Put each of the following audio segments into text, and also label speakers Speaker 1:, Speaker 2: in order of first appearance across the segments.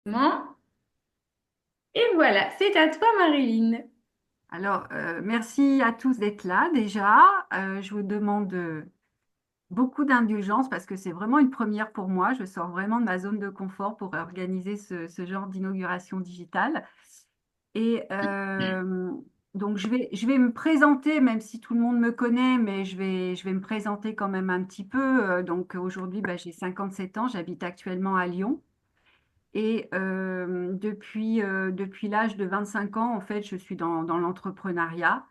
Speaker 1: Bon. Et voilà, c'est à toi, Marilyn.
Speaker 2: Alors, merci à tous d'être là déjà. Je vous demande beaucoup d'indulgence parce que c'est vraiment une première pour moi. Je sors vraiment de ma zone de confort pour organiser ce genre d'inauguration digitale. Et donc, je vais me présenter, même si tout le monde me connaît, mais je vais me présenter quand même un petit peu. Donc, aujourd'hui, bah, j'ai 57 ans, j'habite actuellement à Lyon. Et depuis l'âge de 25 ans, en fait, je suis dans l'entrepreneuriat.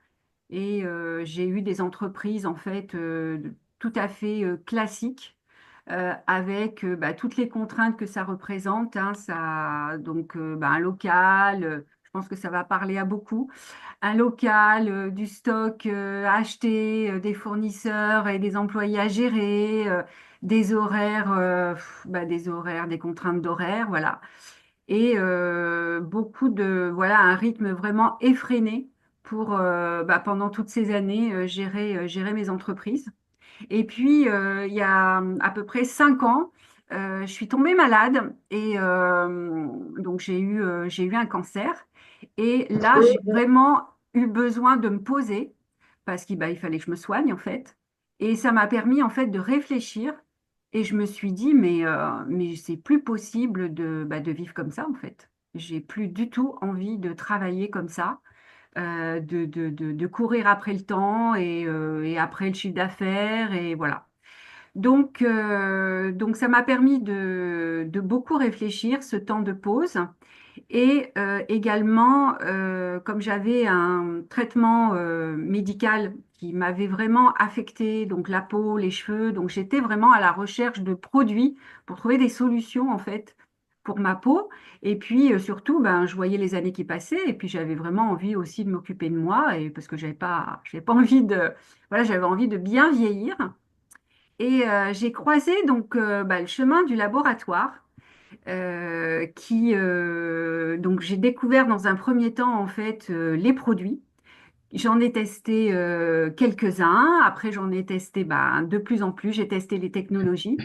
Speaker 2: Et j'ai eu des entreprises en fait tout à fait classiques avec bah, toutes les contraintes que ça représente, hein, donc bah, un local, je pense que ça va parler à beaucoup, un local, du stock à acheter, des fournisseurs et des employés à gérer, des horaires, des contraintes d'horaire, voilà et beaucoup de voilà un rythme vraiment effréné pour bah, pendant toutes ces années gérer mes entreprises. Et puis il y a à peu près 5 ans, je suis tombée malade et donc j'ai eu un cancer. Et là, j'ai vraiment eu besoin de me poser parce qu'il bah, il fallait que je me soigne en fait. Et ça m'a permis en fait de réfléchir. Et je me suis dit, mais c'est plus possible de vivre comme ça en fait. J'ai plus du tout envie de travailler comme ça, de courir après le temps et après le chiffre d'affaires et voilà. Donc ça m'a permis de beaucoup réfléchir, ce temps de pause. Et également, comme j'avais un traitement médical qui m'avait vraiment affecté, donc la peau, les cheveux, donc j'étais vraiment à la recherche de produits pour trouver des solutions en fait pour ma peau. Et puis surtout, ben, je voyais les années qui passaient et puis j'avais vraiment envie aussi de m'occuper de moi et parce que j'avais pas envie de, voilà, j'avais envie de bien vieillir. Et j'ai croisé donc bah, le chemin du laboratoire donc j'ai découvert dans un premier temps en fait les produits. J'en ai testé quelques-uns. Après, j'en ai testé bah, de plus en plus. J'ai testé les technologies.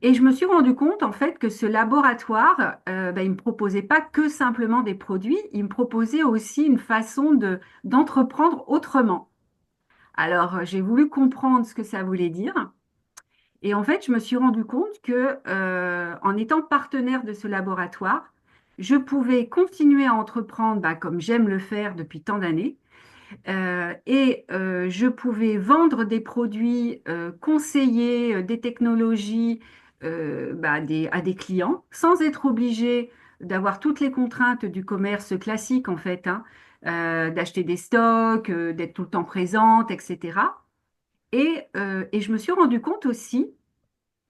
Speaker 2: Et je me suis rendu compte en fait que ce laboratoire, bah, il me proposait pas que simplement des produits, il me proposait aussi une façon d'entreprendre autrement. Alors, j'ai voulu comprendre ce que ça voulait dire. Et en fait, je me suis rendu compte que, en étant partenaire de ce laboratoire, je pouvais continuer à entreprendre bah, comme j'aime le faire depuis tant d'années. Et je pouvais vendre des produits, conseiller des technologies à des clients sans être obligé d'avoir toutes les contraintes du commerce classique, en fait, hein, d'acheter des stocks, d'être tout le temps présente, etc. Et je me suis rendu compte aussi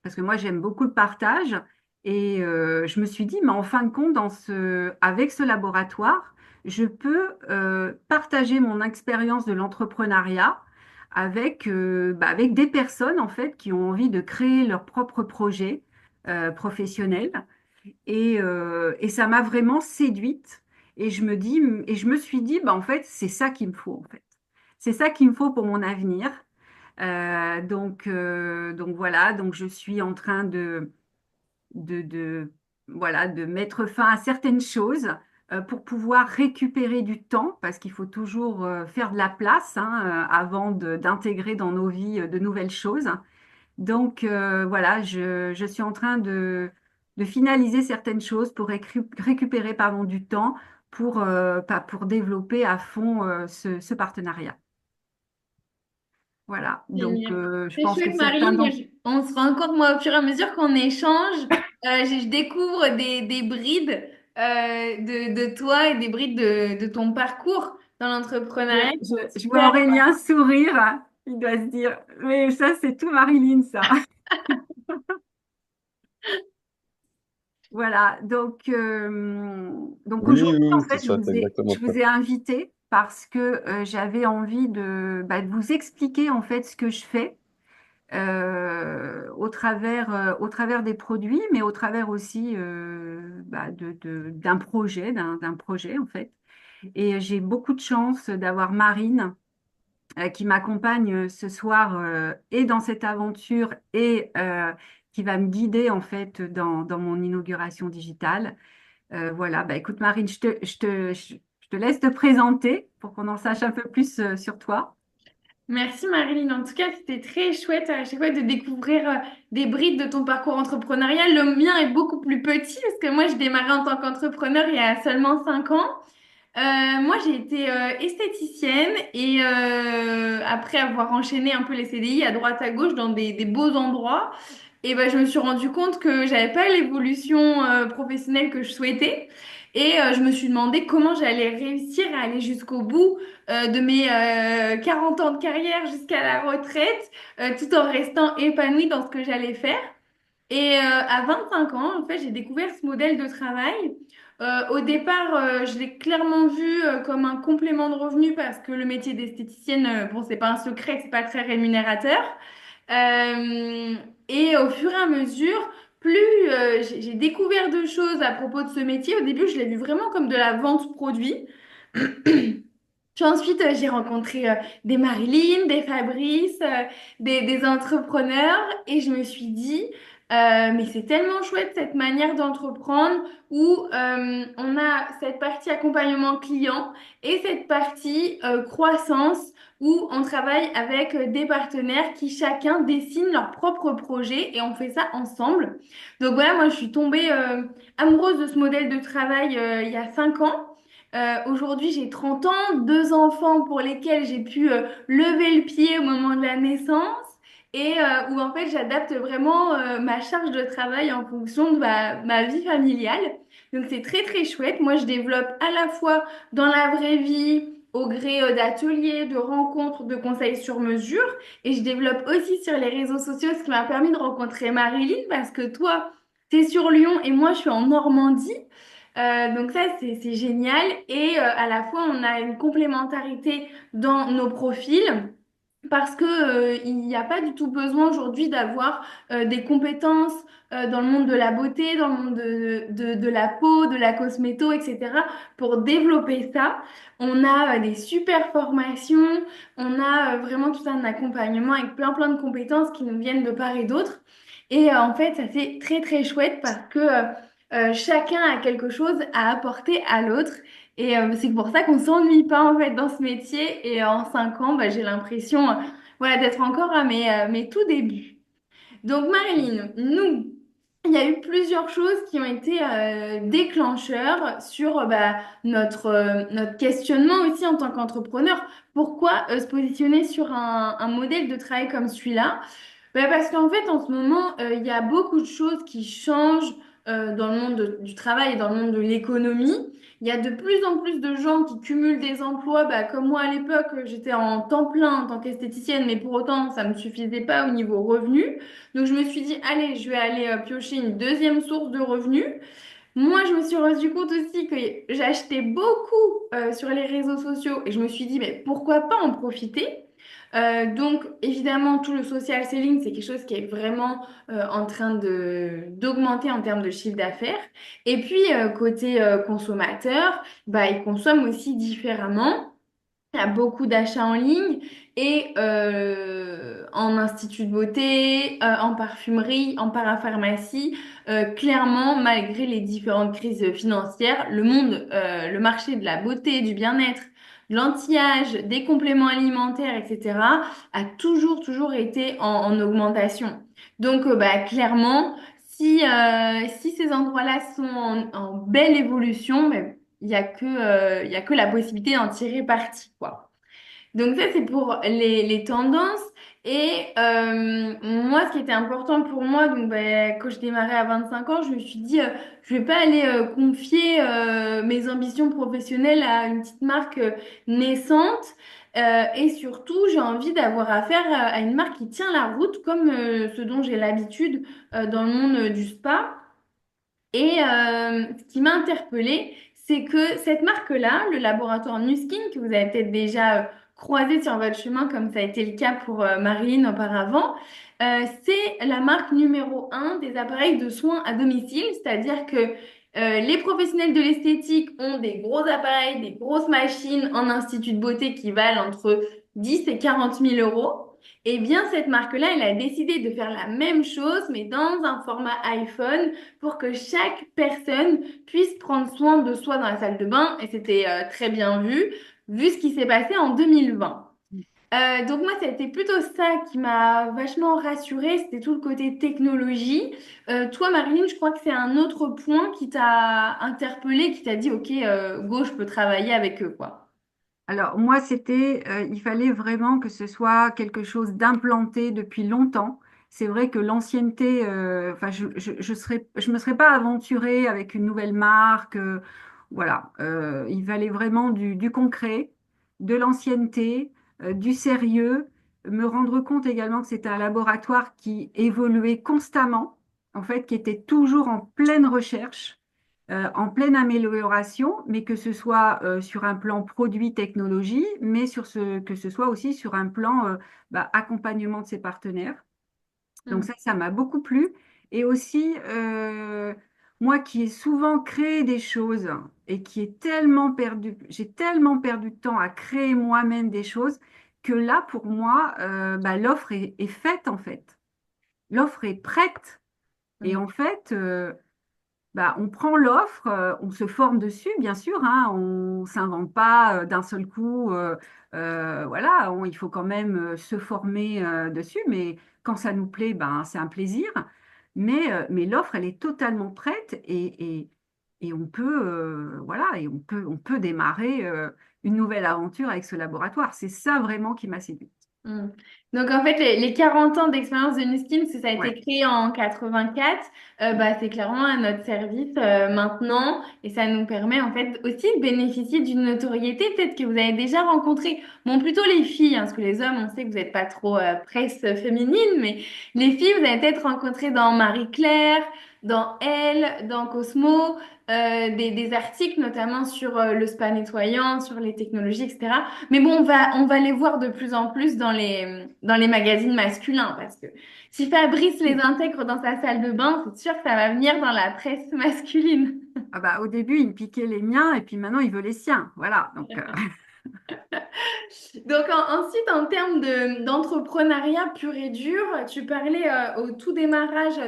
Speaker 2: parce que moi j'aime beaucoup le partage. Et je me suis dit, mais en fin de compte, avec ce laboratoire, je peux partager mon expérience de l'entrepreneuriat avec des personnes en fait qui ont envie de créer leur propre projet professionnel. Et ça m'a vraiment séduite. Et je me suis dit, bah, en fait, c'est ça qu'il me faut en fait. C'est ça qu'il me faut pour mon avenir. Donc voilà, donc je suis en train de, voilà, de mettre fin à certaines choses pour pouvoir récupérer du temps, parce qu'il faut toujours faire de la place hein, avant d'intégrer dans nos vies de nouvelles choses. Donc voilà, je suis en train de finaliser certaines choses pour récupérer pardon, du temps pour développer à fond ce partenariat. Voilà, donc
Speaker 1: Génial.
Speaker 2: je
Speaker 1: C'est
Speaker 2: pense que
Speaker 1: chouette,
Speaker 2: certains
Speaker 1: Marilyn.
Speaker 2: d'entre
Speaker 1: On se rend compte, moi, au fur et à mesure qu'on échange, je découvre des brides de toi et des brides de ton parcours dans l'entrepreneuriat.
Speaker 2: Je vois
Speaker 1: Super.
Speaker 2: Aurélien sourire. Il doit se dire, mais ça, c'est tout Marilyn, ça. Voilà. Donc
Speaker 3: Oui, oui,
Speaker 2: aujourd'hui,
Speaker 3: oui,
Speaker 2: en
Speaker 3: c'est
Speaker 2: fait,
Speaker 3: ça, c'est exactement
Speaker 2: je
Speaker 3: ça.
Speaker 2: vous ai invité parce que j'avais envie de vous expliquer en fait ce que je fais au travers des produits, mais au travers aussi d'un projet en fait. Et j'ai beaucoup de chance d'avoir Marine qui m'accompagne ce soir et dans cette aventure et qui va me guider en fait dans mon inauguration digitale. Voilà, bah, écoute Marine, je te laisse te présenter pour qu'on en sache un peu plus sur toi.
Speaker 1: Merci Marilyn. En tout cas, c'était très chouette à chaque fois de découvrir des brides de ton parcours entrepreneurial. Le mien est beaucoup plus petit parce que moi, je démarrais en tant qu'entrepreneur il y a seulement 5 ans. Moi, j'ai été esthéticienne et après avoir enchaîné un peu les CDI à droite à gauche dans des beaux endroits, et ben, je me suis rendu compte que j'avais pas l'évolution professionnelle que je souhaitais. Et je me suis demandé comment j'allais réussir à aller jusqu'au bout de mes 40 ans de carrière jusqu'à la retraite, tout en restant épanouie dans ce que j'allais faire. Et à 25 ans, en fait, j'ai découvert ce modèle de travail. Au départ, je l'ai clairement vu comme un complément de revenu parce que le métier d'esthéticienne, bon, c'est pas un secret, c'est pas très rémunérateur. Euh, et au fur et à mesure, plus j'ai découvert de choses à propos de ce métier. Au début, je l'ai vu vraiment comme de la vente produit. Puis ensuite, j'ai rencontré des Marilyn, des Fabrice, des entrepreneurs et je me suis dit, mais c'est tellement chouette cette manière d'entreprendre où on a cette partie accompagnement client et cette partie croissance où on travaille avec des partenaires qui chacun dessinent leur propre projet et on fait ça ensemble. Donc voilà, moi je suis tombée amoureuse de ce modèle de travail il y a 5 ans. Aujourd'hui, j'ai 30 ans, deux enfants pour lesquels j'ai pu lever le pied au moment de la naissance et où en fait j'adapte vraiment ma charge de travail en fonction de ma vie familiale. Donc c'est très très chouette. Moi, je développe à la fois dans la vraie vie, au gré d'ateliers, de rencontres, de conseils sur mesure et je développe aussi sur les réseaux sociaux, ce qui m'a permis de rencontrer Marilyn parce que toi, tu es sur Lyon et moi, je suis en Normandie. Donc ça, c'est génial. Et à la fois, on a une complémentarité dans nos profils parce que, il n'y a pas du tout besoin aujourd'hui d'avoir des compétences dans le monde de la beauté, dans le monde de la peau, de la cosméto, etc. pour développer ça. On a des super formations, on a vraiment tout un accompagnement avec plein plein de compétences qui nous viennent de part et d'autre. Et en fait, ça c'est très très chouette parce que chacun a quelque chose à apporter à l'autre. Et c'est pour ça qu'on s'ennuie pas en fait dans ce métier. Et en 5 ans, bah, j'ai l'impression voilà, d'être encore à mes tout débuts. Donc Marilyn, nous, il y a eu plusieurs choses qui ont été déclencheurs sur bah, notre questionnement aussi en tant qu'entrepreneur. Pourquoi se positionner sur un modèle de travail comme celui-là? Bah, parce qu'en fait, en ce moment, il y a beaucoup de choses qui changent dans le monde du travail et dans le monde de l'économie. Il y a de plus en plus de gens qui cumulent des emplois. Bah, comme moi à l'époque, j'étais en temps plein en tant qu'esthéticienne, mais pour autant, ça ne me suffisait pas au niveau revenu. Donc, je me suis dit, allez, je vais aller piocher une deuxième source de revenus. Moi, je me suis rendu compte aussi que j'achetais beaucoup sur les réseaux sociaux et je me suis dit, mais pourquoi pas en profiter? Donc, évidemment, tout le social selling, c'est quelque chose qui est vraiment en train d'augmenter en termes de chiffre d'affaires. Et puis, côté consommateur, bah, ils consomment aussi différemment. Il y a beaucoup d'achats en ligne et en institut de beauté, en parfumerie, en parapharmacie. Clairement, malgré les différentes crises financières, le marché de la beauté, du bien-être, de l'anti-âge, des compléments alimentaires, etc., a toujours été en augmentation. Donc, bah, clairement, si ces endroits-là sont en belle évolution, ben, il y a que la possibilité d'en tirer parti, quoi. Donc ça, c'est pour les tendances. Et moi, ce qui était important pour moi, donc ben, quand je démarrais à 25 ans, je me suis dit, je vais pas aller confier mes ambitions professionnelles à une petite marque naissante. Et surtout, j'ai envie d'avoir affaire à une marque qui tient la route, comme ce dont j'ai l'habitude dans le monde du spa. Et ce qui m'a interpellée, c'est que cette marque-là, le laboratoire Nuskin, que vous avez peut-être déjà croisé sur votre chemin, comme ça a été le cas pour Marilyn auparavant, c'est la marque numéro un des appareils de soins à domicile, c'est-à-dire que les professionnels de l'esthétique ont des gros appareils, des grosses machines en institut de beauté qui valent entre 10 et 40 000 euros. Eh bien, cette marque-là, elle a décidé de faire la même chose, mais dans un format iPhone, pour que chaque personne puisse prendre soin de soi dans la salle de bain. Et c'était très bien vu ce qui s'est passé en 2020. Donc moi, c'était plutôt ça qui m'a vachement rassurée, c'était tout le côté technologie. Toi, Marilyn, je crois que c'est un autre point qui t'a interpellée, qui t'a dit, OK, go, je peux travailler avec eux, quoi.
Speaker 2: Alors moi, il fallait vraiment que ce soit quelque chose d'implanté depuis longtemps. C'est vrai que l'ancienneté, enfin, je me serais pas aventurée avec une nouvelle marque. Voilà. Il fallait vraiment du concret, de l'ancienneté, du sérieux. Me rendre compte également que c'était un laboratoire qui évoluait constamment, en fait, qui était toujours en pleine recherche, en pleine amélioration, mais que ce soit sur un plan produit technologie, mais que ce soit aussi sur un plan accompagnement de ses partenaires. Donc
Speaker 1: Mm.
Speaker 2: ça m'a beaucoup plu. Et aussi, moi qui ai souvent créé des choses et qui ai tellement perdu, j'ai tellement perdu de temps à créer moi-même des choses que là, pour moi, l'offre est faite en fait. L'offre est prête. Et
Speaker 1: Mm.
Speaker 2: en fait, on prend l'offre, on se forme dessus, bien sûr, hein, on s'invente pas d'un seul coup. Voilà, il faut quand même se former dessus, mais quand ça nous plaît, ben, c'est un plaisir. Mais l'offre, elle est totalement prête et on peut, voilà, et on peut démarrer une nouvelle aventure avec ce laboratoire. C'est ça vraiment qui m'a séduite.
Speaker 1: Mm. Donc en fait, les 40 ans d'expérience de Nuskin, si ça a été
Speaker 2: Ouais.
Speaker 1: créé en 84, c'est clairement à notre service maintenant et ça nous permet en fait aussi de bénéficier d'une notoriété peut-être que vous avez déjà rencontré. Bon, plutôt les filles, hein, parce que les hommes, on sait que vous n'êtes pas trop presse féminine, mais les filles, vous avez peut-être rencontré dans Marie-Claire, dans Elle, dans Cosmo, des articles notamment sur le spa nettoyant, sur les technologies, etc. Mais bon, on va les voir de plus en plus dans les magazines masculins parce que si Fabrice les intègre dans sa salle de bain, c'est sûr que ça va venir dans la presse masculine.
Speaker 2: Ah bah, au début, il me piquait les miens et puis maintenant, il veut les siens. Voilà. Donc,
Speaker 1: Donc ensuite, en termes d'entrepreneuriat pur et dur, tu parlais au tout démarrage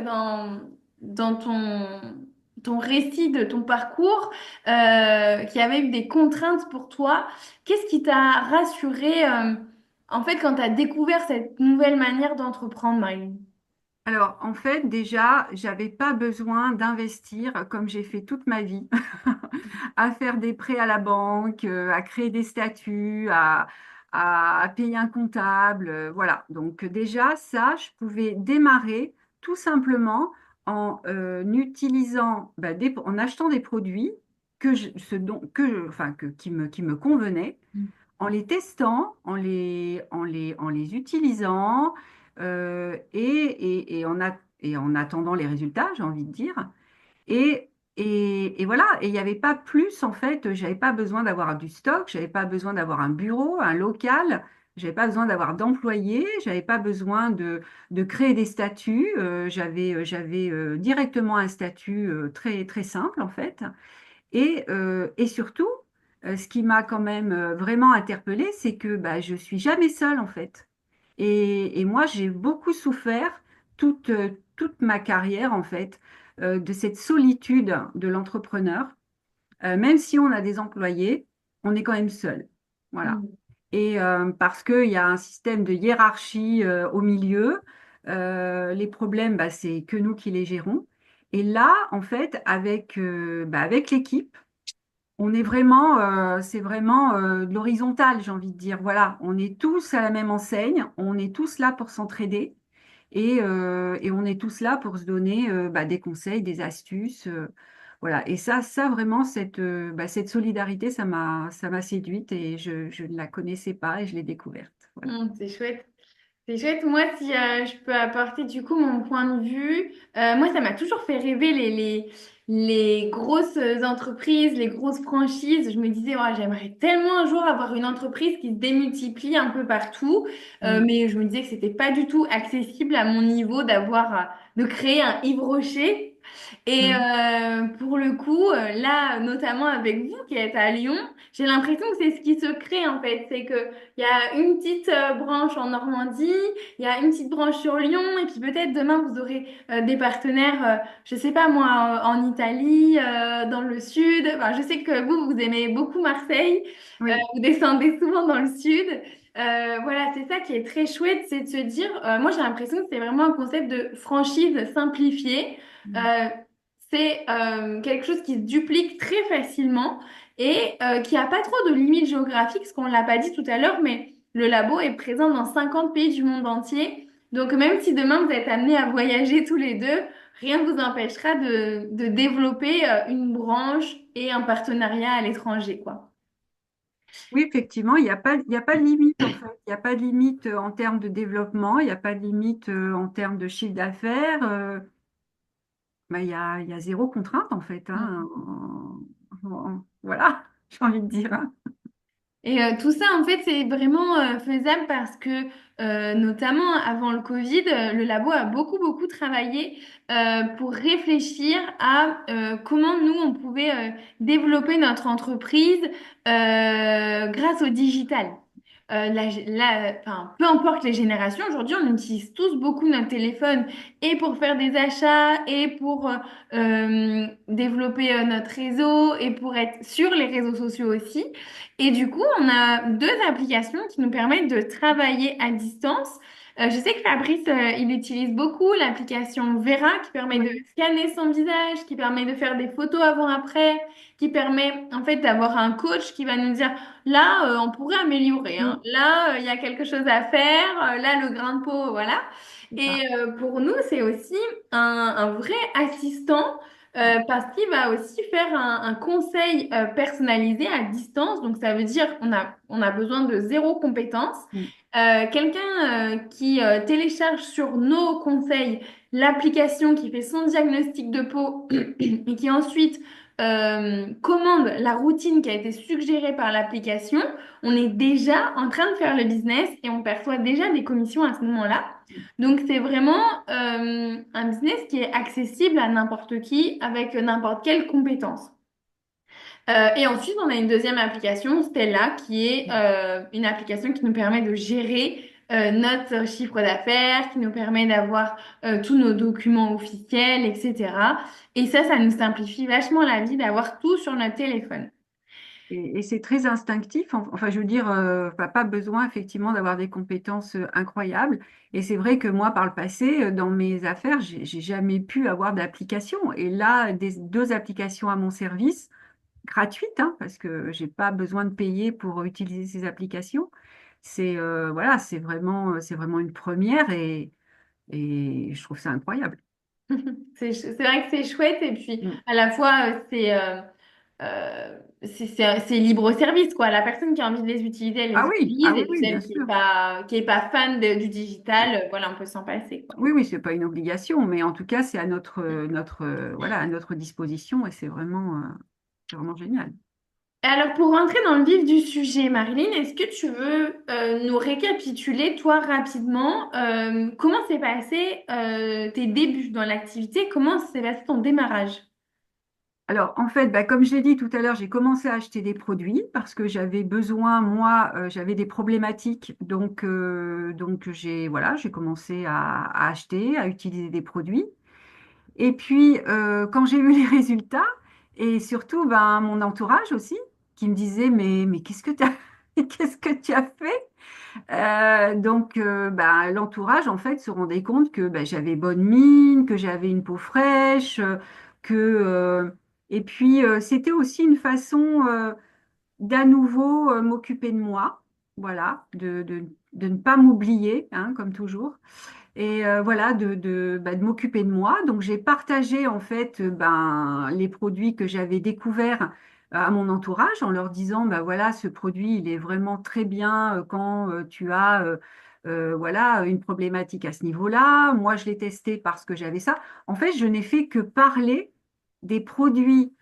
Speaker 1: dans ton récit de ton parcours qu'il y avait eu des contraintes pour toi. Qu'est-ce qui t'a rassuré en fait quand tu as découvert cette nouvelle manière d'entreprendre, Marie?
Speaker 2: alors, en fait, déjà, j'avais pas besoin d'investir comme j'ai fait toute ma vie, à faire des prêts à la banque, à créer des statuts, à payer un comptable, voilà. Donc déjà, ça, je pouvais démarrer tout simplement en utilisant, en achetant des produits qui me convenaient, en les testant, en les utilisant et en attendant les résultats, j'ai envie de dire. Et voilà, et il n'y avait pas plus, en fait, j'avais pas besoin d'avoir du stock, j'avais pas besoin d'avoir un bureau, un local, j'avais pas besoin d'avoir d'employés, j'avais pas besoin de créer des statuts, j'avais directement un statut très, très simple, en fait. Et surtout, ce qui m'a quand même vraiment interpellée, c'est que je suis jamais seule en fait. Et moi, j'ai beaucoup souffert toute ma carrière en fait de cette solitude de l'entrepreneur. Même si on a des employés, on est quand même seul. Voilà.
Speaker 1: Mm.
Speaker 2: Et parce qu'il y a un système de hiérarchie au milieu, les problèmes, c'est que nous qui les gérons. Et là, en fait, avec l'équipe, c'est vraiment de l'horizontal, j'ai envie de dire. Voilà, on est tous à la même enseigne, on est tous là pour s'entraider et on est tous là pour se donner des conseils, des astuces. Voilà, et ça vraiment, cette solidarité, ça m'a séduite et je ne la connaissais pas et je l'ai découverte. Voilà.
Speaker 1: C'est chouette. C'est chouette. Moi, si je peux apporter du coup mon point de vue, moi, ça m'a toujours fait rêver les grosses entreprises, les grosses franchises. Je me disais, ouais, j'aimerais tellement un jour avoir une entreprise qui se démultiplie un peu partout.
Speaker 2: Mm.
Speaker 1: Mais je me disais que c'était pas du tout accessible à mon niveau de créer un Yves Rocher. Et
Speaker 2: Mm.
Speaker 1: pour le coup, là, notamment avec vous qui êtes à Lyon, j'ai l'impression que c'est ce qui se crée en fait. C'est que il y a une petite branche en Normandie, il y a une petite branche sur Lyon, et puis peut-être demain vous aurez des partenaires, je sais pas moi, en Italie, dans le sud. Enfin, je sais que vous aimez beaucoup Marseille,
Speaker 2: Oui.
Speaker 1: vous descendez souvent dans le sud. Voilà, c'est ça qui est très chouette, c'est de se dire, moi j'ai l'impression que c'est vraiment un concept de franchise simplifiée.
Speaker 2: Mm.
Speaker 1: Euh, c'est quelque chose qui se duplique très facilement et qui n'a pas trop de limites géographiques, ce qu'on ne l'a pas dit tout à l'heure, mais le labo est présent dans 50 pays du monde entier. Donc même si demain vous êtes amenés à voyager tous les deux, rien ne vous empêchera de développer une branche et un partenariat à l'étranger, quoi.
Speaker 2: Oui, effectivement, il y a pas de limite en fait. Il n'y a pas de limite en termes de développement, il n'y a pas de limite en termes de chiffre d'affaires. Il y a zéro contrainte en fait, hein. Voilà, j'ai envie de dire, hein.
Speaker 1: Et tout ça, en fait, c'est vraiment faisable parce que, notamment avant le Covid, le labo a beaucoup travaillé pour réfléchir à comment nous, on pouvait développer notre entreprise grâce au digital. Enfin, peu importe les générations, aujourd'hui, on utilise tous beaucoup notre téléphone et pour faire des achats et pour développer notre réseau et pour être sur les réseaux sociaux aussi. Et du coup, on a deux applications qui nous permettent de travailler à distance. Je sais que Fabrice, il utilise beaucoup l'application Vera qui permet de
Speaker 2: Oui.
Speaker 1: scanner son visage, qui permet de faire des photos avant-après, qui permet en fait d'avoir un coach qui va nous dire là, on pourrait améliorer, hein.
Speaker 2: Mm.
Speaker 1: Là, il y a quelque chose à faire. Là, le grain de peau, voilà.
Speaker 2: C'est
Speaker 1: Et
Speaker 2: ça.
Speaker 1: pour nous, c'est aussi un vrai assistant parce qu'il va aussi faire un conseil personnalisé à distance. Donc, ça veut dire on a besoin de zéro compétence.
Speaker 2: Mm.
Speaker 1: Quelqu'un qui télécharge sur nos conseils l'application qui fait son diagnostic de peau et qui ensuite commande la routine qui a été suggérée par l'application, on est déjà en train de faire le business et on perçoit déjà des commissions à ce moment-là. Donc, c'est vraiment un business qui est accessible à n'importe qui avec n'importe quelle compétence. Et ensuite, on a une deuxième application, Stella, qui est une application qui nous permet de gérer notre chiffre d'affaires, qui nous permet d'avoir tous nos documents officiels, etc. Et ça nous simplifie vachement la vie d'avoir tout sur notre téléphone.
Speaker 2: Et c'est très instinctif. Enfin, je veux dire, pas besoin effectivement d'avoir des compétences incroyables. Et c'est vrai que moi, par le passé, dans mes affaires, j'ai jamais pu avoir d'application. Et là, deux applications à mon service, gratuites, hein, parce que j'ai pas besoin de payer pour utiliser ces applications. Voilà, c'est vraiment une première et je trouve ça incroyable.
Speaker 1: C'est vrai que c'est chouette et puis
Speaker 2: Mm.
Speaker 1: à la fois c'est libre service quoi. La personne qui a envie de les utiliser, elle les utilise
Speaker 2: Ah oui,
Speaker 1: et puis
Speaker 2: oui, bien
Speaker 1: celle
Speaker 2: sûr.
Speaker 1: qui est pas fan du digital, voilà, on peut s'en passer quoi.
Speaker 2: Oui, oui, c'est pas une obligation, mais en tout cas, c'est à voilà, à notre disposition et c'est vraiment génial.
Speaker 1: Alors pour rentrer dans le vif du sujet, Marilyn, est-ce que tu veux nous récapituler toi rapidement comment s'est passé tes débuts dans l'activité, comment s'est passé ton démarrage?
Speaker 2: Alors, en fait, bah, comme je l'ai dit tout à l'heure, j'ai commencé à acheter des produits parce que j'avais besoin, moi, j'avais des problématiques, donc voilà, j'ai commencé à acheter, à utiliser des produits. Et puis, quand j'ai eu les résultats, et surtout, ben, mon entourage aussi, qui me disait, mais qu'est-ce que tu as, qu'est-ce que tu as fait? Ben, l'entourage, en fait, se rendait compte que ben, j'avais bonne mine, que j'avais une peau fraîche, que, et puis, c'était aussi une façon d'à nouveau m'occuper de moi, voilà, de ne pas m'oublier, hein, comme toujours. Et voilà, de m'occuper de moi. Donc, j'ai partagé en fait ben, les produits que j'avais découverts à mon entourage en leur disant, ben voilà, ce produit, il est vraiment très bien quand tu as voilà, une problématique à ce niveau-là. Moi, je l'ai testé parce que j'avais ça. En fait, je n'ai fait que parler des produits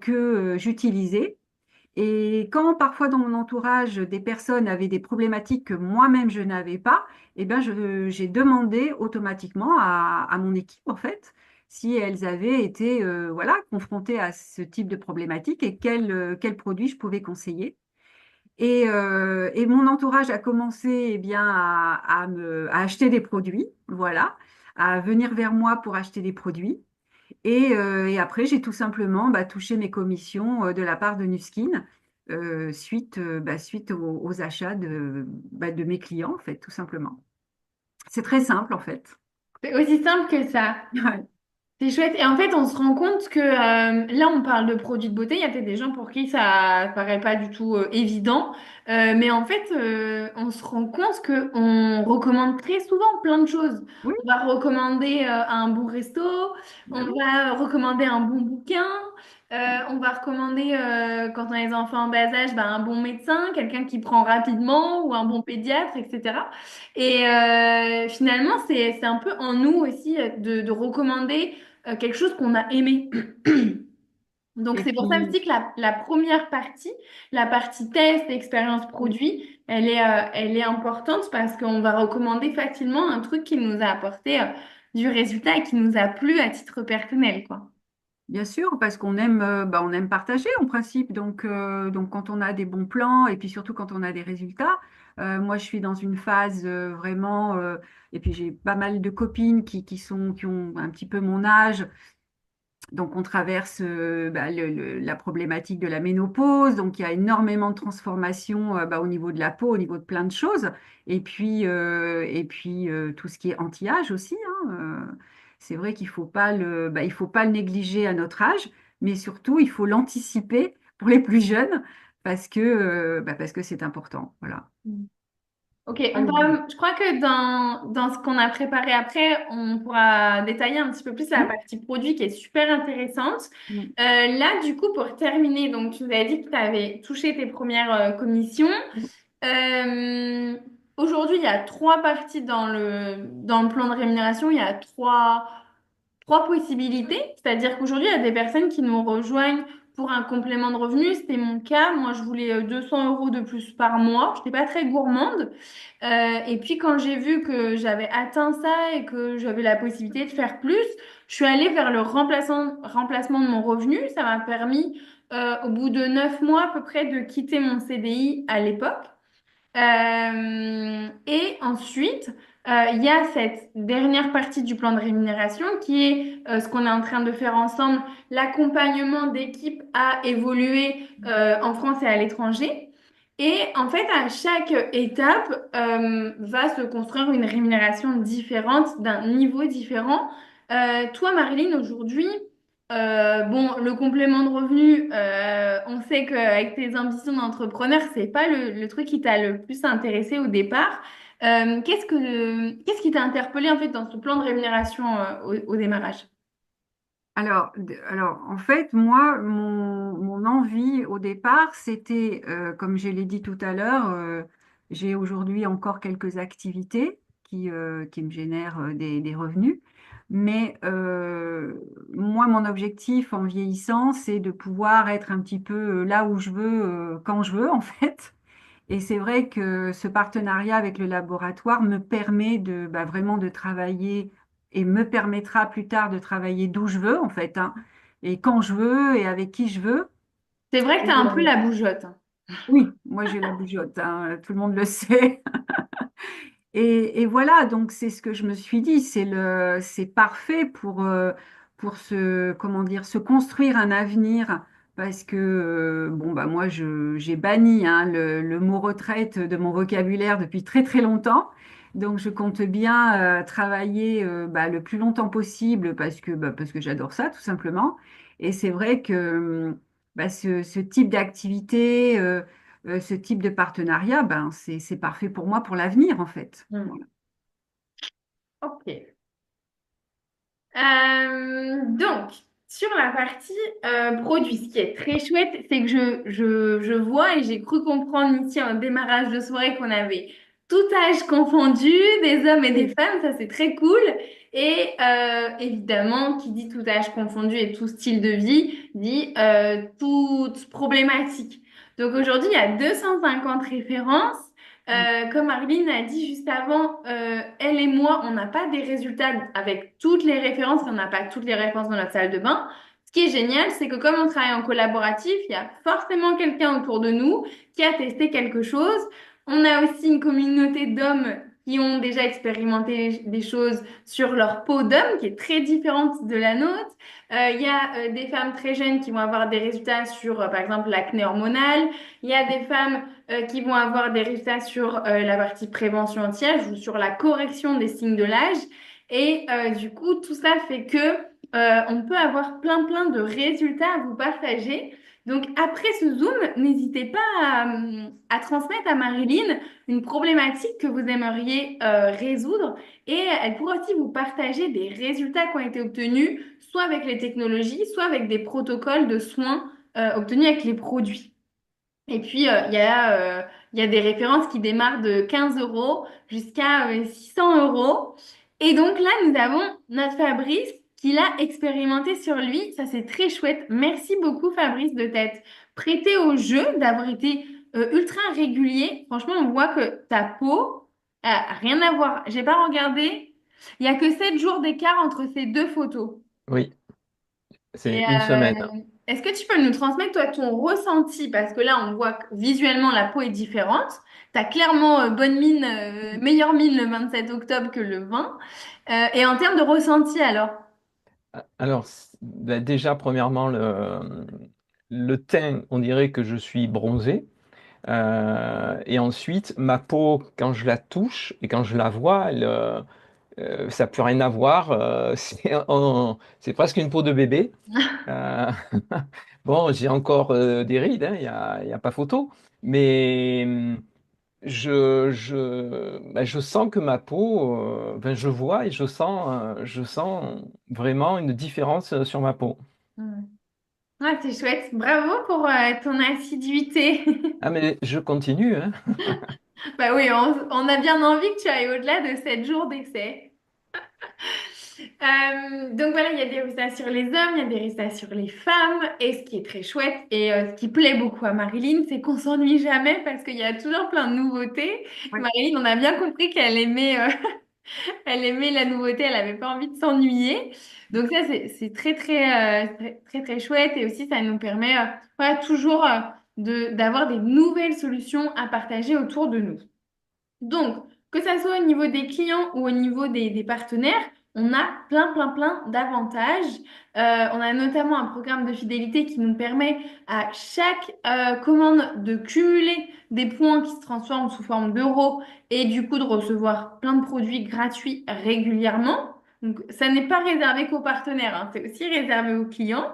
Speaker 2: que j'utilisais et quand parfois dans mon entourage, des personnes avaient des problématiques que moi-même je n'avais pas, eh ben j'ai demandé automatiquement à mon équipe en fait. si elles avaient été voilà, confrontées à ce type de problématique et quels produits je pouvais conseiller. Et mon entourage a commencé eh bien, à acheter des produits, voilà, à venir vers moi pour acheter des produits. Et après, j'ai tout simplement touché mes commissions de la part de Nuskin suite aux achats de mes clients, en fait, tout simplement. C'est très simple, en fait.
Speaker 1: C'est aussi simple que ça.
Speaker 2: Ouais.
Speaker 1: C'est chouette. Et en fait, on se rend compte que là, on parle de produits de beauté. Il y a peut-être des gens pour qui ça paraît pas du tout évident. Mais en fait, on se rend compte que on recommande très souvent plein de choses.
Speaker 2: Oui,
Speaker 1: On va recommander un bon resto,
Speaker 2: bah
Speaker 1: on
Speaker 2: oui,
Speaker 1: va recommander un bon bouquin, on va recommander, quand on a les enfants en bas âge, un bon médecin, quelqu'un qui prend rapidement ou un bon pédiatre, etc. Et finalement, c'est un peu en nous aussi de recommander quelque chose qu'on a aimé. Donc,
Speaker 2: et
Speaker 1: c'est pour ça
Speaker 2: puis,
Speaker 1: aussi que la première partie, la partie test, expérience produit, elle est importante parce qu'on va recommander facilement un truc qui nous a apporté du résultat et qui nous a plu à titre personnel, quoi.
Speaker 2: bien sûr, parce qu'on aime, on aime partager en principe. Donc, quand on a des bons plans et puis surtout quand on a des résultats, moi, je suis dans une phase vraiment, et puis j'ai pas mal de copines qui ont un petit peu mon âge. Donc, on traverse la problématique de la ménopause. Donc, il y a énormément de transformations au niveau de la peau, au niveau de plein de choses. Et puis, tout ce qui est anti-âge aussi, hein. C'est vrai qu'il faut pas il faut pas le négliger à notre âge, mais surtout, il faut l'anticiper pour les plus jeunes parce que c'est important. Voilà.
Speaker 1: Ok,
Speaker 2: Alors, voilà.
Speaker 1: je crois que dans ce qu'on a préparé après, on pourra détailler un petit peu plus la
Speaker 2: Oui,
Speaker 1: partie produit qui est super intéressante.
Speaker 2: oui,
Speaker 1: Là, du coup, pour terminer, donc tu nous avais dit que tu avais touché tes premières commissions.
Speaker 2: oui,
Speaker 1: Euh, Aujourd'hui, il y a trois parties dans le plan de rémunération. Il y a trois possibilités. C'est-à-dire qu'aujourd'hui, il y a des personnes qui nous rejoignent pour un complément de revenu. C'était mon cas. Moi, je voulais 200 euros de plus par mois. Je n'étais pas très gourmande. Et puis, quand j'ai vu que j'avais atteint ça et que j'avais la possibilité de faire plus, je suis allée vers le remplacement de mon revenu. Ça m'a permis, au bout de 9 mois à peu près, de quitter mon CDI à l'époque. Et ensuite, il y a cette dernière partie du plan de rémunération qui est ce qu'on est en train de faire ensemble, l'accompagnement d'équipes à évoluer en France et à l'étranger. Et en fait, à chaque étape, va se construire une rémunération différente, d'un niveau différent. Toi, Marilyn, aujourd'hui, bon, le complément de revenu, on sait qu'avec tes ambitions d'entrepreneur, c'est pas le truc qui t'a le plus intéressé au départ. Qu'est-ce qui t'a interpellé en fait dans ce plan de rémunération au démarrage?
Speaker 2: Alors, en fait, moi, mon envie au départ, c'était, comme je l'ai dit tout à l'heure, j'ai aujourd'hui encore quelques activités qui me génèrent des revenus. Mais moi, mon objectif en vieillissant, c'est de pouvoir être un petit peu là où je veux, quand je veux, en fait. Et c'est vrai que ce partenariat avec le laboratoire me permet vraiment de travailler et me permettra plus tard de travailler d'où je veux, en fait, hein, et quand je veux et avec qui je veux.
Speaker 1: C'est vrai que
Speaker 2: Et,
Speaker 1: t'as un peu la bougeotte.
Speaker 2: oui, moi j'ai la bougeotte, hein, tout le monde le sait. Et voilà, donc c'est ce que je me suis dit, c'est parfait pour comment dire, se construire un avenir, parce que moi j'ai banni hein, le mot retraite de mon vocabulaire depuis très très longtemps, donc je compte bien travailler le plus longtemps possible parce que j'adore ça tout simplement. Et c'est vrai que ce type d'activité ce type de partenariat, c'est parfait pour moi pour l'avenir, en fait.
Speaker 1: Hmm.
Speaker 2: Voilà.
Speaker 1: Ok. Donc, sur la partie produit, ce qui est très chouette, c'est que je vois et j'ai cru comprendre ici en démarrage de soirée qu'on avait tout âge confondu, des hommes et des
Speaker 2: Oui.
Speaker 1: femmes, ça c'est très cool. Et évidemment, qui dit tout âge confondu et tout style de vie, dit toute problématique. Donc aujourd'hui, il y a 250 références. Comme Marilyn a dit juste avant, elle et moi, on n'a pas des résultats avec toutes les références, on n'a pas toutes les références dans notre salle de bain. Ce qui est génial, c'est que comme on travaille en collaboratif, il y a forcément quelqu'un autour de nous qui a testé quelque chose. On a aussi une communauté d'hommes qui ont déjà expérimenté des choses sur leur peau d'homme, qui est très différente de la nôtre. Il y a des femmes très jeunes qui vont avoir des résultats sur, par exemple, l'acné hormonal. Il y a des femmes qui vont avoir des résultats sur la partie prévention anti-âge ou sur la correction des signes de l'âge. Et du coup, tout ça fait que on peut avoir plein de résultats à vous partager. Donc après ce Zoom, n'hésitez pas à transmettre à Marilyn une problématique que vous aimeriez résoudre et elle pourra aussi vous partager des résultats qui ont été obtenus, soit avec les technologies, soit avec des protocoles de soins obtenus avec les produits. Et puis, il y a des références qui démarrent de 15 euros jusqu'à 600 euros. Et donc là, nous avons notre Fabrice qui l'a expérimenté sur lui. Ça, c'est très chouette. Merci beaucoup, Fabrice, de t'être prêté au jeu, d'avoir été ultra régulier. Franchement, on voit que ta peau a rien à voir. J'ai pas regardé. Il y a que 7 jours d'écart entre ces deux photos.
Speaker 3: Oui,
Speaker 1: Et
Speaker 3: c'est une semaine.
Speaker 1: est-ce que tu peux nous transmettre toi ton ressenti? Parce que là, on voit que visuellement la peau est différente. Tu as clairement bonne mine, meilleure mine le 27 octobre que le 20. Et en termes de ressenti alors?
Speaker 3: Alors, ben, déjà, premièrement, le teint, on dirait que je suis bronzé. Et ensuite, ma peau, quand je la touche et quand je la vois, ça n'a plus rien à voir. C'est presque une peau de bébé. Euh, bon, j'ai encore des rides, hein, y a pas photo. Mais ben, je sens que ma peau, ben, je vois et je sens vraiment une différence sur ma peau.
Speaker 1: Hmm. Ah, c'est chouette. Bravo pour ton assiduité.
Speaker 3: Ah, mais je continue, hein.
Speaker 1: Bah oui, on a bien envie que tu ailles au-delà de 7 jours d'essai. Donc voilà, il y a des résultats sur les hommes, il y a des résultats sur les femmes. Et ce qui est très chouette et ce qui plaît beaucoup à Marilyn, c'est qu'on s'ennuie jamais parce qu'il y a toujours plein de nouveautés.
Speaker 2: Oui.
Speaker 1: Marilyn, on a bien compris qu'elle aimait, elle aimait la nouveauté, elle n'avait pas envie de s'ennuyer. Donc ça, c'est très chouette. Et aussi, ça nous permet voilà, toujours d'avoir des nouvelles solutions à partager autour de nous. Donc, que ça soit au niveau des clients ou au niveau des partenaires, on a plein d'avantages. On a notamment un programme de fidélité qui nous permet à chaque commande de cumuler des points qui se transforment sous forme d'euros et du coup de recevoir plein de produits gratuits régulièrement. Donc, ça n'est pas réservé qu'aux partenaires, hein, c'est aussi réservé aux clients.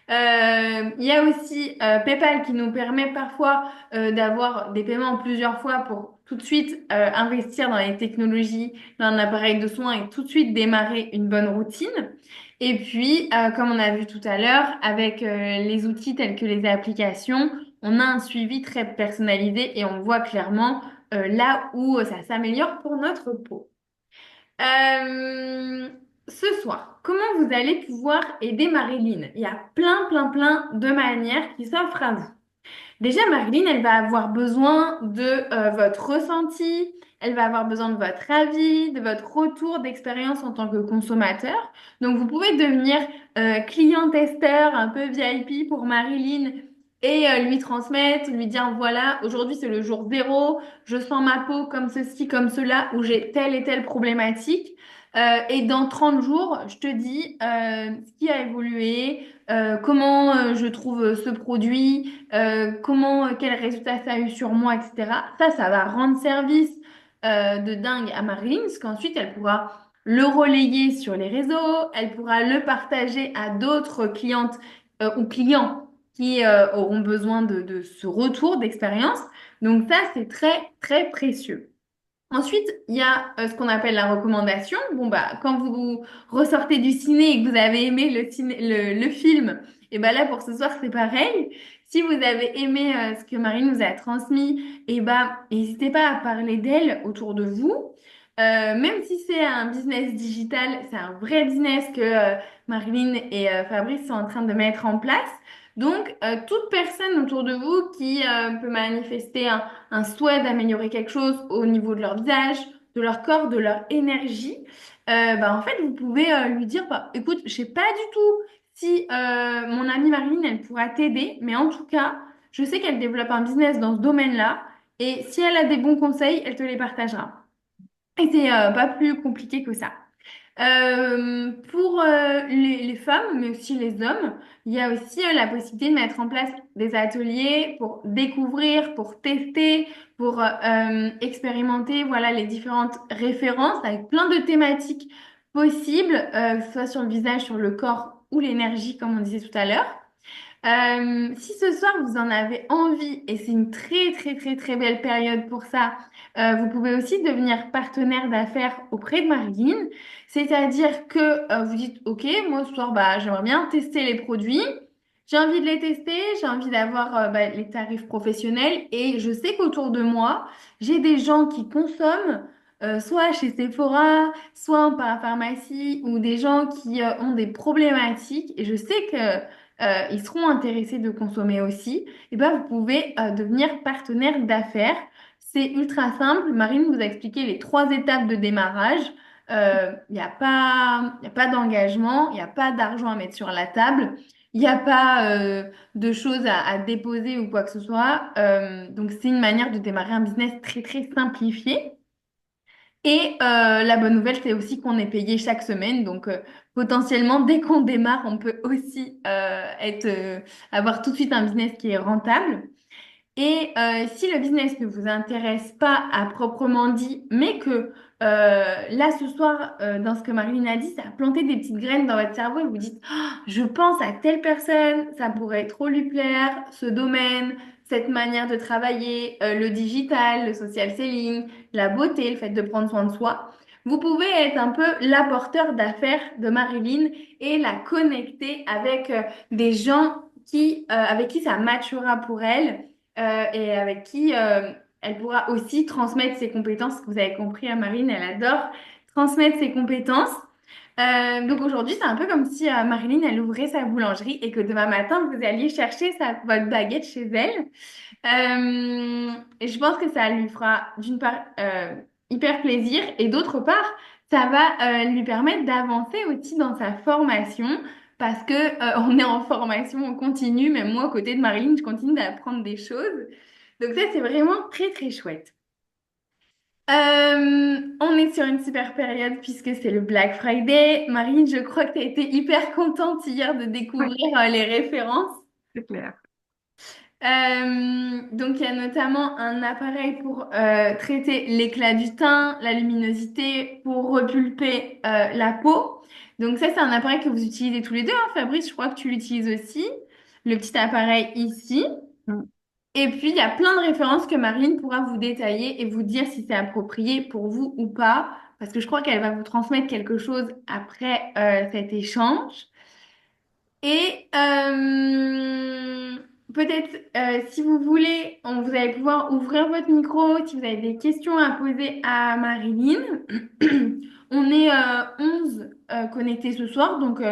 Speaker 1: Il y a aussi PayPal qui nous permet parfois d'avoir des paiements en plusieurs fois pour tout de suite investir dans les technologies, dans un appareil de soins et tout de suite démarrer une bonne routine. Et puis, comme on a vu tout à l'heure, avec les outils tels que les applications, on a un suivi très personnalisé et on voit clairement là où ça s'améliore pour notre peau. Euh, Ce soir, comment vous allez pouvoir aider Marilyn? Il y a plein de manières qui s'offrent à vous. Déjà, Marilyn, elle va avoir besoin de votre ressenti, elle va avoir besoin de votre avis, de votre retour d'expérience en tant que consommateur. Donc, vous pouvez devenir client-testeur un peu VIP pour Marilyn et lui transmettre, lui dire, voilà, aujourd'hui c'est le jour zéro, je sens ma peau comme ceci, comme cela, où j'ai telle et telle problématique. Et dans 30 jours, je te dis ce qui a évolué, comment je trouve ce produit, quel résultat ça a eu sur moi, etc. Ça va rendre service de dingue à Marilyn, parce qu'ensuite, elle pourra le relayer sur les réseaux, elle pourra le partager à d'autres clientes ou clients qui auront besoin de ce retour d'expérience. Donc ça, c'est très précieux. Ensuite, il y a ce qu'on appelle la recommandation. Bon, bah, quand vous ressortez du ciné et que vous avez aimé le film, et ben là, pour ce soir, c'est pareil. Si vous avez aimé ce que Marine nous a transmis, et ben, n'hésitez pas à parler d'elle autour de vous. Même si c'est un business digital, c'est un vrai business que Marilyn et Fabrice sont en train de mettre en place. Donc, toute personne autour de vous qui peut manifester un souhait d'améliorer quelque chose au niveau de leur visage, de leur corps, de leur énergie, bah, en fait, vous pouvez lui dire, bah, écoute, je sais pas du tout si mon amie Marilyn, elle pourra t'aider, mais en tout cas, je sais qu'elle développe un business dans ce domaine-là, et si elle a des bons conseils, elle te les partagera. Et c'est pas plus compliqué que ça. Pour les femmes, mais aussi les hommes, il y a aussi la possibilité de mettre en place des ateliers pour découvrir, pour tester, pour expérimenter, voilà, les différentes références avec plein de thématiques possibles, que ce soit sur le visage, sur le corps ou l'énergie, comme on disait tout à l'heure. Si ce soir vous en avez envie, et c'est une très très très très belle période pour ça, vous pouvez aussi devenir partenaire d'affaires auprès de Marilyn. C'est-à-dire que vous dites, OK, moi ce soir, bah, j'aimerais bien tester les produits. J'ai envie de les tester, j'ai envie d'avoir bah, les tarifs professionnels et je sais qu'autour de moi, j'ai des gens qui consomment soit chez Sephora, soit en parapharmacie ou des gens qui ont des problématiques et je sais que ils seront intéressés de consommer aussi, et ben vous pouvez devenir partenaire d'affaires. C'est ultra simple. Marine vous a expliqué les trois étapes de démarrage. Il y a pas d'engagement, il n'y a pas d'argent à mettre sur la table, il n'y a pas de choses à déposer ou quoi que ce soit. Donc c'est une manière de démarrer un business très très simplifié. Et la bonne nouvelle, c'est aussi qu'on est payé chaque semaine. Donc, potentiellement, dès qu'on démarre, on peut aussi avoir tout de suite un business qui est rentable. Et si le business ne vous intéresse pas à proprement dit, mais que là, ce soir, dans ce que Marilyn a dit, ça a planté des petites graines dans votre cerveau et vous dites, ah, je pense à telle personne, ça pourrait trop lui plaire, ce domaine, cette manière de travailler, le digital, le social selling, la beauté, le fait de prendre soin de soi. Vous pouvez être un peu l'apporteur d'affaires de Marilyn et la connecter avec des gens avec qui ça matchera pour elle et avec qui elle pourra aussi transmettre ses compétences. Vous avez compris, Marine, elle adore transmettre ses compétences. Donc aujourd'hui, c'est un peu comme si Marilyn, elle ouvrait sa boulangerie et que demain matin, vous alliez chercher votre baguette chez elle. Et je pense que ça lui fera d'une part hyper plaisir et d'autre part, ça va lui permettre d'avancer aussi dans sa formation parce que on est en formation on continue. Même moi, aux côtés de Marilyn, je continue d'apprendre des choses. Donc ça, c'est vraiment très, très chouette. On est sur une super période puisque c'est le Black Friday. Marine, je crois que tu as été hyper contente hier de
Speaker 2: Oui,
Speaker 1: découvrir les références.
Speaker 2: c'est clair.
Speaker 1: Donc, il y a notamment un appareil pour traiter l'éclat du teint, la luminosité, pour repulper la peau. Donc, ça, c'est un appareil que vous utilisez tous les deux, hein, Fabrice. Je crois que tu l'utilises aussi. Le petit appareil ici.
Speaker 2: Mm.
Speaker 1: Et puis, il y a plein de références que Marine pourra vous détailler et vous dire si c'est approprié pour vous ou pas, parce que je crois qu'elle va vous transmettre quelque chose après cet échange. Et peut-être, si vous voulez, vous allez pouvoir ouvrir votre micro si vous avez des questions à poser à Marilyn. On est 11 connectés ce soir, donc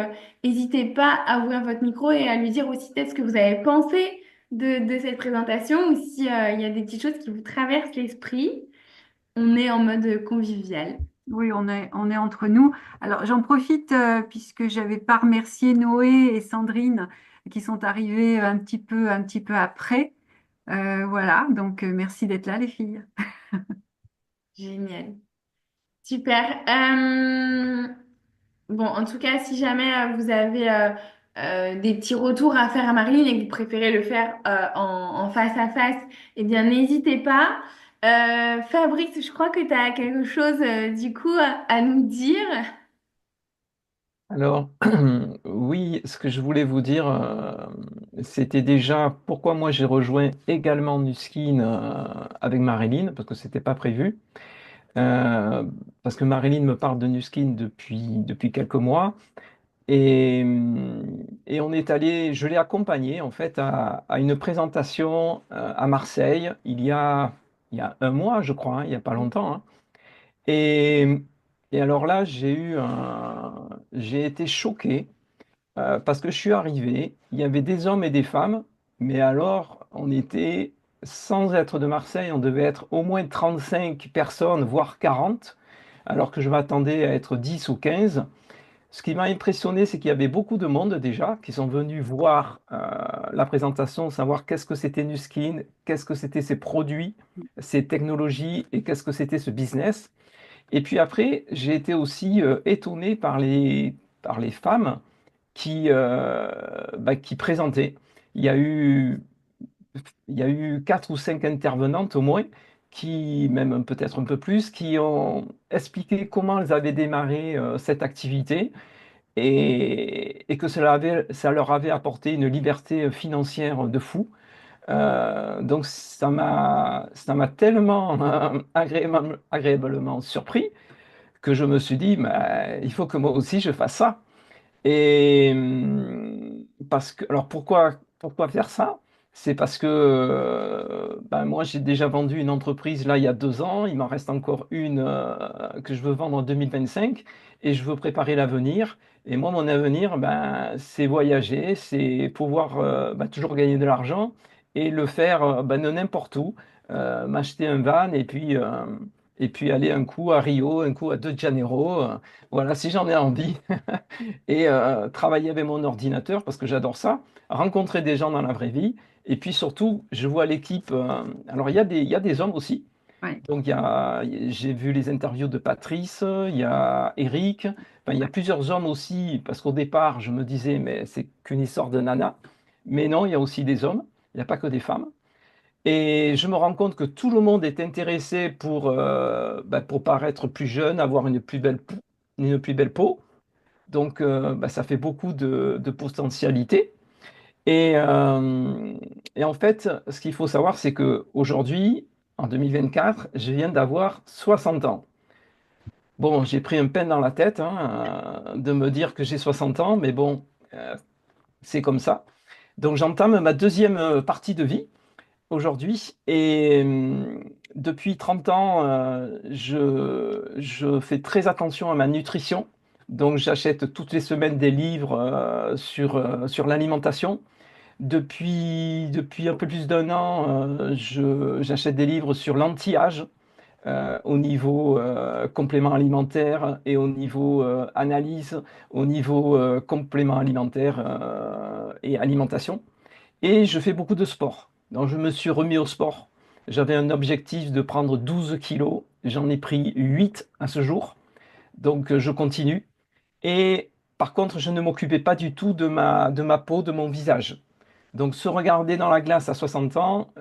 Speaker 1: n'hésitez pas à ouvrir votre micro et à lui dire aussi peut-être ce que vous avez pensé de cette présentation ou si il y a des petites choses qui vous traversent l'esprit. On est en mode convivial.
Speaker 2: Oui, on est entre nous. Alors, j'en profite puisque j'avais pas remercié Noé et Sandrine qui sont arrivés un petit peu après. Voilà, donc merci d'être là, les filles.
Speaker 1: Génial. Super. Bon, en tout cas, si jamais vous avez des petits retours à faire à Marilyn et que vous préférez le faire en face à face, eh bien, n'hésitez pas. Fabrice, je crois que tu as quelque chose du coup à nous dire.
Speaker 3: Alors, oui, ce que je voulais vous dire, c'était déjà pourquoi moi j'ai rejoint également Nuskin avec Marilyn, parce que c'était pas prévu. Euh, Parce que Marilyn me parle de Nuskin depuis quelques mois. Et on est allé, je l'ai accompagné en fait à une présentation à Marseille il y a un mois, je crois, hein, il n'y a pas longtemps, hein. Et, et alors là, j'ai été choqué parce que je suis arrivé, il y avait des hommes et des femmes, mais alors on était, sans être de Marseille, on devait être au moins 35 personnes, voire 40, alors que je m'attendais à être 10 ou 15. Ce qui m'a impressionné, c'est qu'il y avait beaucoup de monde déjà qui sont venus voir la présentation, savoir qu'est-ce que c'était Nuskin, qu'est-ce que c'était ces produits, ces technologies et qu'est-ce que c'était ce business. Et puis après, j'ai été aussi étonné par les femmes qui présentaient. Il y a eu, il y a eu 4 ou 5 intervenantes au moins, même peut-être un peu plus, qui ont expliqué comment elles avaient démarré cette activité et que ça leur avait apporté une liberté financière de fou. Donc ça m'a tellement agréablement surpris que je me suis dit, mais il faut que moi aussi je fasse ça. Et parce que, alors pourquoi faire ça? C'est parce que ben moi j'ai déjà vendu une entreprise là il y a 2 ans, il m'en reste encore une que je veux vendre en 2025 et je veux préparer l'avenir. Et moi mon avenir, ben, c'est voyager, c'est pouvoir ben, toujours gagner de l'argent et le faire ben, de n'importe où. M'acheter un van et puis aller un coup à Rio, un coup à De Janeiro, voilà si j'en ai envie et travailler avec mon ordinateur parce que j'adore ça, rencontrer des gens dans la vraie vie. Et puis surtout, je vois l'équipe. Alors, il y a des hommes aussi.
Speaker 2: Ouais.
Speaker 3: Donc, j'ai vu les interviews de Patrice, il y a Eric. Enfin, il y a plusieurs hommes aussi, parce qu'au départ, je me disais, mais c'est qu'une histoire de nana. Mais non, il y a aussi des hommes, il n'y a pas que des femmes. Et je me rends compte que tout le monde est intéressé pour paraître plus jeune, avoir une plus belle peau. Donc, bah, ça fait beaucoup de potentialités. Et, euh, et en fait, ce qu'il faut savoir, c'est qu'aujourd'hui, en 2024, je viens d'avoir 60 ans. Bon, j'ai pris un pain dans la tête hein, de me dire que j'ai 60 ans, mais bon, c'est comme ça. Donc, j'entame ma deuxième partie de vie aujourd'hui. Et depuis 30 ans, je fais très attention à ma nutrition. Donc, j'achète toutes les semaines des livres sur l'alimentation. Depuis un peu plus d'1 an, j'achète des livres sur l'anti-âge au niveau complément alimentaire et au niveau analyse, au niveau complément alimentaire et alimentation. Et je fais beaucoup de sport. Donc je me suis remis au sport. J'avais un objectif de prendre 12 kilos. J'en ai pris 8 à ce jour. Donc je continue. Et par contre, je ne m'occupais pas du tout de ma peau, de mon visage. Donc se regarder dans la glace à 60 ans,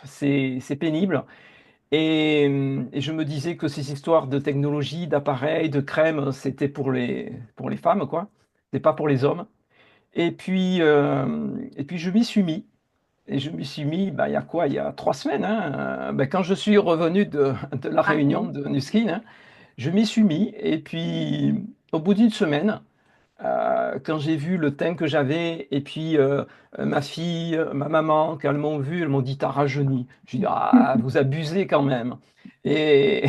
Speaker 3: c'est pénible. Et je me disais que ces histoires de technologie, d'appareils, de crème, c'était pour les femmes, quoi. C'est pas pour les hommes. Et puis je m'y suis mis. Et je m'y suis mis, bah, il y a quoi? Il y a 3 semaines, hein, bah, quand je suis revenu de la
Speaker 2: Ah,
Speaker 3: réunion de Nuskin, hein, je m'y suis mis. Et puis, au bout d'une semaine, quand j'ai vu le teint que j'avais, et puis ma fille, ma maman, quand elles m'ont vu, elles m'ont dit, t'as rajeuni. J'ai dit, ah, vous abusez quand même. Et,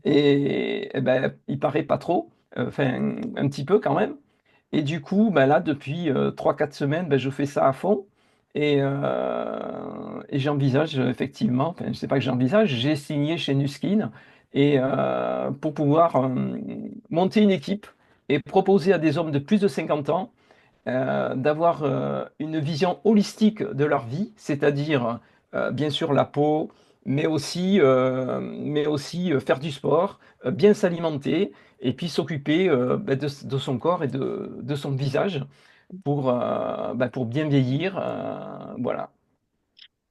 Speaker 3: et ben, il paraît pas trop, enfin, un petit peu quand même. Et du coup, ben là, depuis 3-4 semaines, ben, je fais ça à fond. Et j'envisage effectivement, enfin, je ne sais pas que j'envisage, j'ai signé chez Nuskin pour pouvoir monter une équipe et proposer à des hommes de plus de 50 ans d'avoir une vision holistique de leur vie, c'est-à-dire bien sûr la peau, mais aussi faire du sport, bien s'alimenter et puis s'occuper ben, de son corps et de son visage pour bien vieillir. Voilà.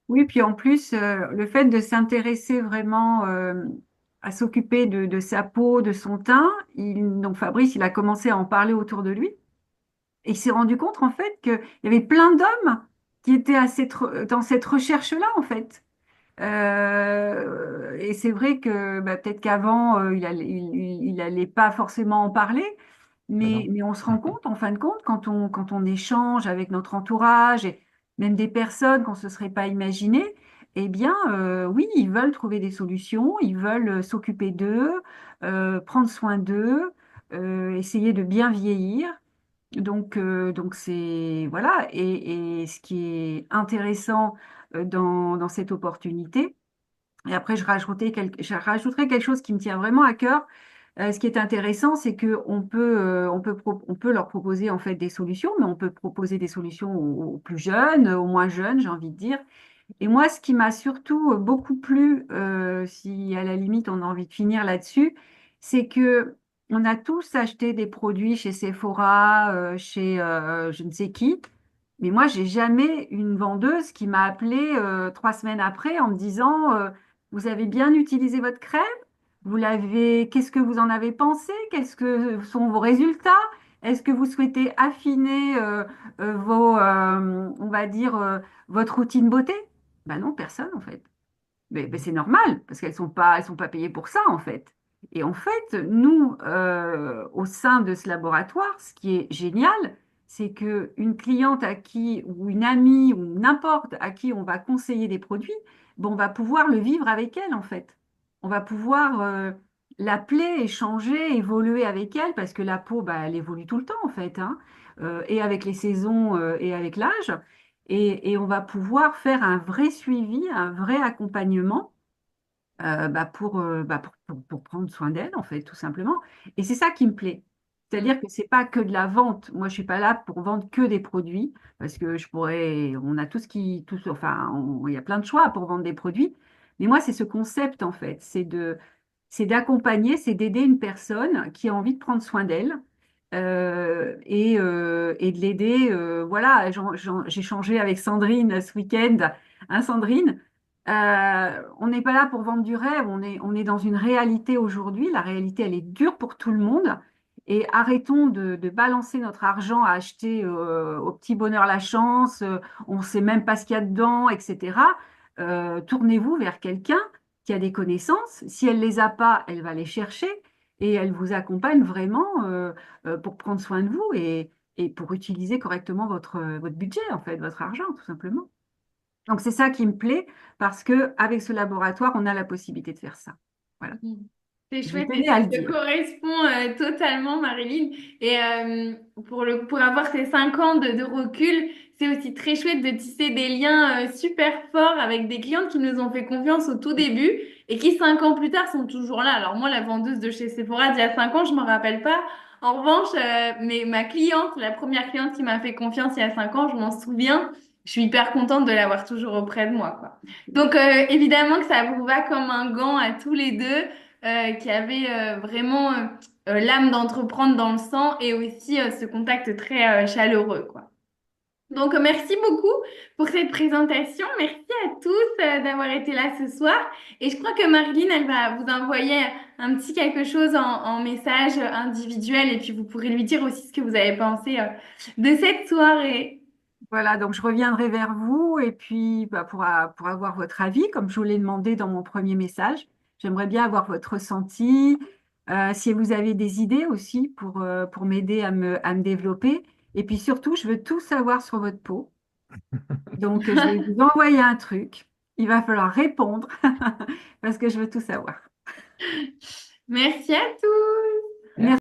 Speaker 2: oui, puis en plus, le fait de s'intéresser vraiment à s'occuper de sa peau, de son teint, donc Fabrice, il a commencé à en parler autour de lui. Et il s'est rendu compte, en fait, qu'il y avait plein d'hommes qui étaient dans cette recherche-là, en fait. Et c'est vrai que bah, peut-être qu'avant, il allait pas forcément en parler,
Speaker 3: Ben non.
Speaker 2: mais on se rend compte, en fin de compte, quand on échange avec notre entourage et même des personnes qu'on ne se serait pas imaginées, eh bien, oui, ils veulent trouver des solutions, ils veulent s'occuper d'eux, prendre soin d'eux, essayer de bien vieillir. Donc c'est voilà. Et ce qui est intéressant dans cette opportunité, et après je rajouterai quelque chose qui me tient vraiment à cœur. Ce qui est intéressant, c'est que on peut leur proposer en fait des solutions, mais on peut proposer des solutions aux plus jeunes, aux moins jeunes, j'ai envie de dire. Et moi, ce qui m'a surtout beaucoup plu, si à la limite on a envie de finir là-dessus, c'est que on a tous acheté des produits chez Sephora, chez je ne sais qui, mais moi, j'ai jamais une vendeuse qui m'a appelé 3 semaines après en me disant vous avez bien utilisé votre crème? Qu'est-ce que vous en avez pensé? Qu'est-ce que sont vos résultats? Est-ce que vous souhaitez affiner on va dire, votre routine beauté? Ben non, personne en fait. Mais c'est normal, parce elles sont pas payées pour ça, en fait. Et en fait, nous, au sein de ce laboratoire, ce qui est génial, c'est que une cliente à qui, ou une amie, ou n'importe à qui on va conseiller des produits, bon, on va pouvoir le vivre avec elle, en fait. On va pouvoir l'appeler, échanger, évoluer avec elle, parce que la peau, bah, elle évolue tout le temps, en fait, hein, et avec les saisons, et avec l'âge. Et on va pouvoir faire un vrai suivi, un vrai accompagnement pour prendre soin d'elle, en fait, tout simplement. Et c'est ça qui me plaît. C'est-à-dire que c'est pas que de la vente. Moi, je suis pas là pour vendre que des produits, parce que on a tout ce qui, tout, enfin, il y a plein de choix pour vendre des produits. Mais moi, c'est ce concept, en fait. C'est d'accompagner, c'est d'aider une personne qui a envie de prendre soin d'elle. Et de l'aider. Voilà, j'ai changé avec Sandrine ce week-end. Hein, Sandrine? On n'est pas là pour vendre du rêve, on est dans une réalité aujourd'hui. La réalité, elle est dure pour tout le monde. Et arrêtons de balancer notre argent à acheter au petit bonheur la chance, on ne sait même pas ce qu'il y a dedans, etc. Tournez-vous vers quelqu'un qui a des connaissances. Si elle les a pas, elle va les chercher et elle vous accompagne vraiment pour prendre soin de vous et pour utiliser correctement votre budget, en fait, votre argent, tout simplement. Donc c'est ça qui me plaît parce que avec ce laboratoire, on a la possibilité de faire ça. Voilà.
Speaker 1: Mhm. C'est
Speaker 2: Je
Speaker 1: chouette et
Speaker 2: tenais
Speaker 1: ça
Speaker 2: à le
Speaker 1: te
Speaker 2: dire.
Speaker 1: correspond totalement, Marilyn. Et pour avoir ces 5 ans de recul, c'est aussi très chouette de tisser des liens super forts avec des clientes qui nous ont fait confiance au tout début et qui 5 ans plus tard sont toujours là. Alors moi, la vendeuse de chez Sephora d'il y a 5 ans, je m'en rappelle pas. En revanche, mais ma cliente, la première cliente qui m'a fait confiance il y a 5 ans, je m'en souviens. Je suis hyper contente de l'avoir toujours auprès de moi, quoi. Donc, évidemment que ça vous va comme un gant à tous les deux, qui avez vraiment l'âme d'entreprendre dans le sang et aussi ce contact très chaleureux, quoi. Donc, merci beaucoup pour cette présentation. Merci à tous d'avoir été là ce soir. Et je crois que Marilyn, elle va vous envoyer un petit quelque chose en message individuel et puis vous pourrez lui dire aussi ce que vous avez pensé de cette soirée.
Speaker 2: Voilà, donc je reviendrai vers vous et puis pour avoir votre avis, comme je vous l'ai demandé dans mon premier message. J'aimerais bien avoir votre ressenti, si vous avez des idées aussi pour m'aider à me développer. Et puis surtout, je veux tout savoir sur votre peau. Donc, je vais vous envoyer un truc. Il va falloir répondre parce que je veux tout savoir.
Speaker 1: Merci à tous.